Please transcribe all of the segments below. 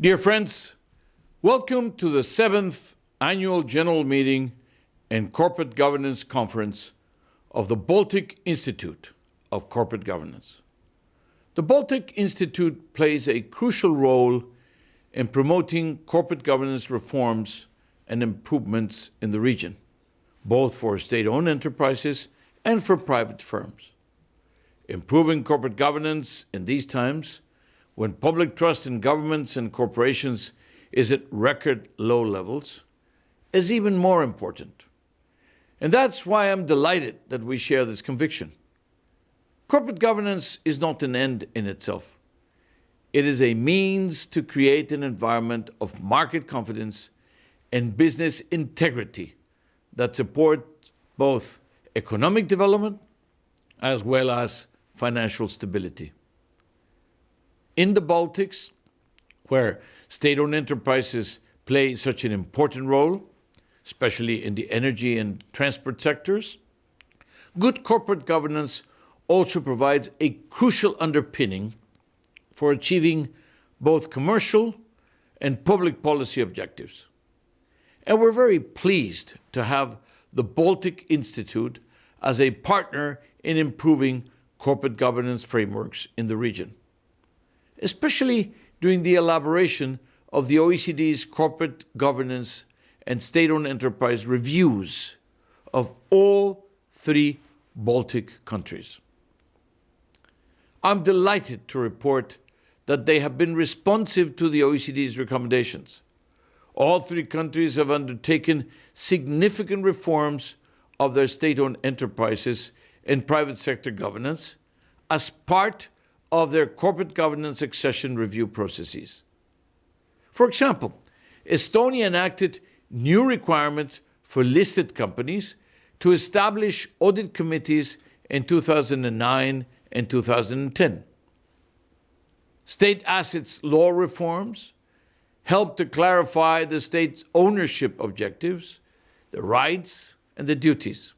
Dear friends, welcome to the 7th Annual General Meeting and Corporate Governance Conference of the Baltic Institute of Corporate Governance. The Baltic Institute plays a crucial role in promoting corporate governance reforms and improvements in the region, both for state-owned enterprises and for private firms. Improving corporate governance in these times, when public trust in governments and corporations is at record low levels, is even more important. And that's why I'm delighted that we share this conviction. Corporate governance is not an end in itself. It is a means to create an environment of market confidence and business integrity that supports both economic development as well as financial stability. In the Baltics, where state-owned enterprises play such an important role, especially in the energy and transport sectors, good corporate governance also provides a crucial underpinning for achieving both commercial and public policy objectives. And we're very pleased to have the Baltic Institute as a partner in improving corporate governance frameworks in the region, especially during the elaboration of the OECD's corporate governance and state-owned enterprise reviews of all 3 Baltic countries. I'm delighted to report that they have been responsive to the OECD's recommendations. All 3 countries have undertaken significant reforms of their state-owned enterprises and private sector governance as part of their corporate governance succession review processes. For example, Estonia enacted new requirements for listed companies to establish audit committees in 2009 and 2010. State assets law reforms helped to clarify the state's ownership objectives, the rights, and the duties.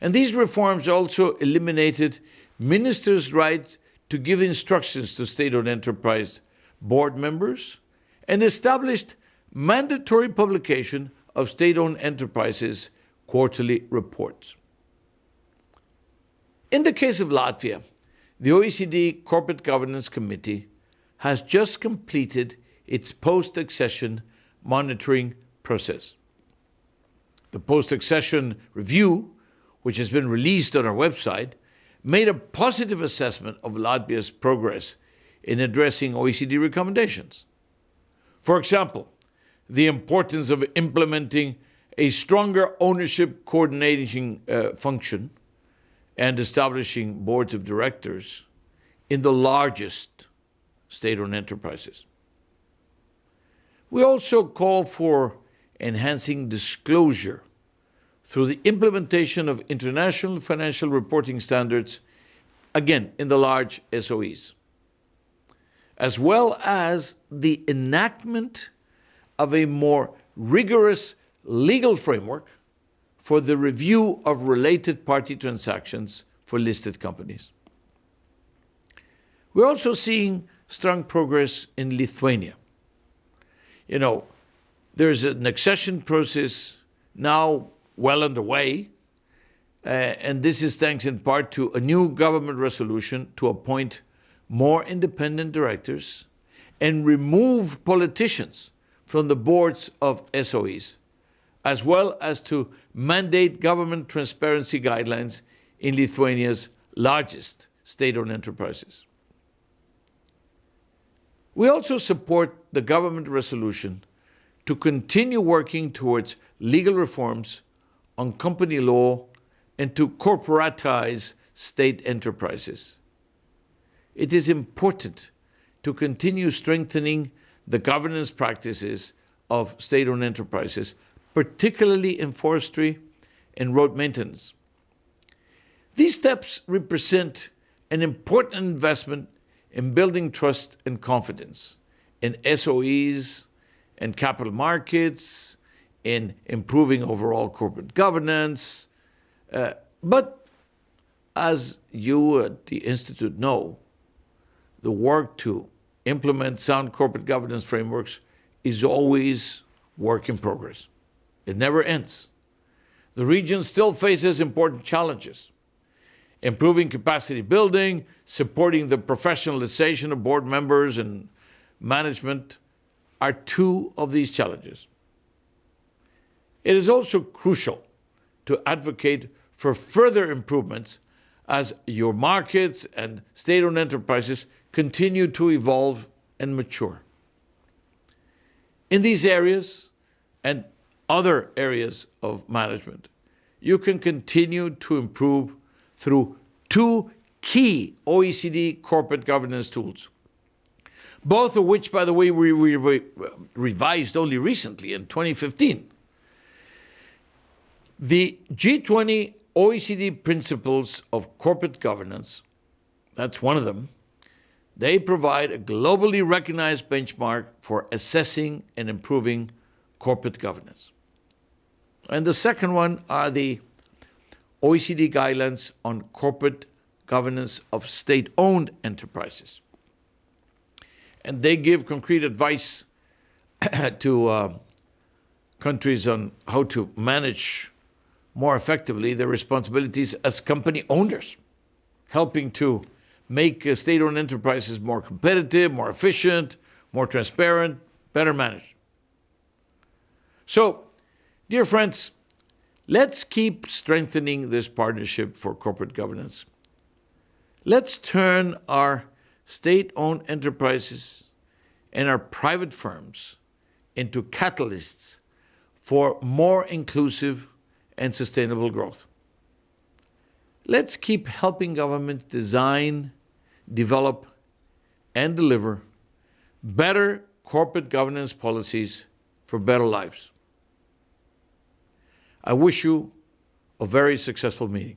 And these reforms also eliminated ministers' rights to give instructions to state-owned enterprise board members and established mandatory publication of state-owned enterprises' quarterly reports. In the case of Latvia, the OECD Corporate Governance Committee has just completed its post-accession monitoring process. The post-accession review, which has been released on our website, made a positive assessment of Latvia's progress in addressing OECD recommendations. For example, the importance of implementing a stronger ownership coordinating function and establishing boards of directors in the largest state-owned enterprises. We also call for enhancing disclosure through the implementation of international financial reporting standards, again, in the large SOEs, as well as the enactment of a more rigorous legal framework for the review of related party transactions for listed companies. We're also seeing strong progress in Lithuania. There's an accession process now well underway, and this is thanks in part to a new government resolution to appoint more independent directors and remove politicians from the boards of SOEs, as well as to mandate government transparency guidelines in Lithuania's largest state-owned enterprises. We also support the government resolution to continue working towards legal reforms on company law and to corporatize state enterprises. It is important to continue strengthening the governance practices of state-owned enterprises, particularly in forestry and road maintenance. These steps represent an important investment in building trust and confidence in SOEs and capital markets, in improving overall corporate governance. But as you at the Institute know, the work to implement sound corporate governance frameworks is always work in progress. It never ends. The region still faces important challenges. Improving capacity building, supporting the professionalization of board members and management are two of these challenges. It is also crucial to advocate for further improvements as your markets and state-owned enterprises continue to evolve and mature. In these areas and other areas of management, you can continue to improve through two key OECD corporate governance tools, both of which, by the way, we revised only recently in 2015. The G20 OECD Principles of Corporate Governance, that's one of them, they provide a globally recognized benchmark for assessing and improving corporate governance. And the second one are the OECD guidelines on corporate governance of state-owned enterprises. And they give concrete advice to countries on how to manage more effectively their responsibilities as company owners, helping to make state-owned enterprises more competitive, more efficient, more transparent, better managed. So, dear friends, let's keep strengthening this partnership for corporate governance. Let's turn our state-owned enterprises and our private firms into catalysts for more inclusive and sustainable growth. Let's keep helping governments design, develop, and deliver better corporate governance policies for better lives. I wish you a very successful meeting.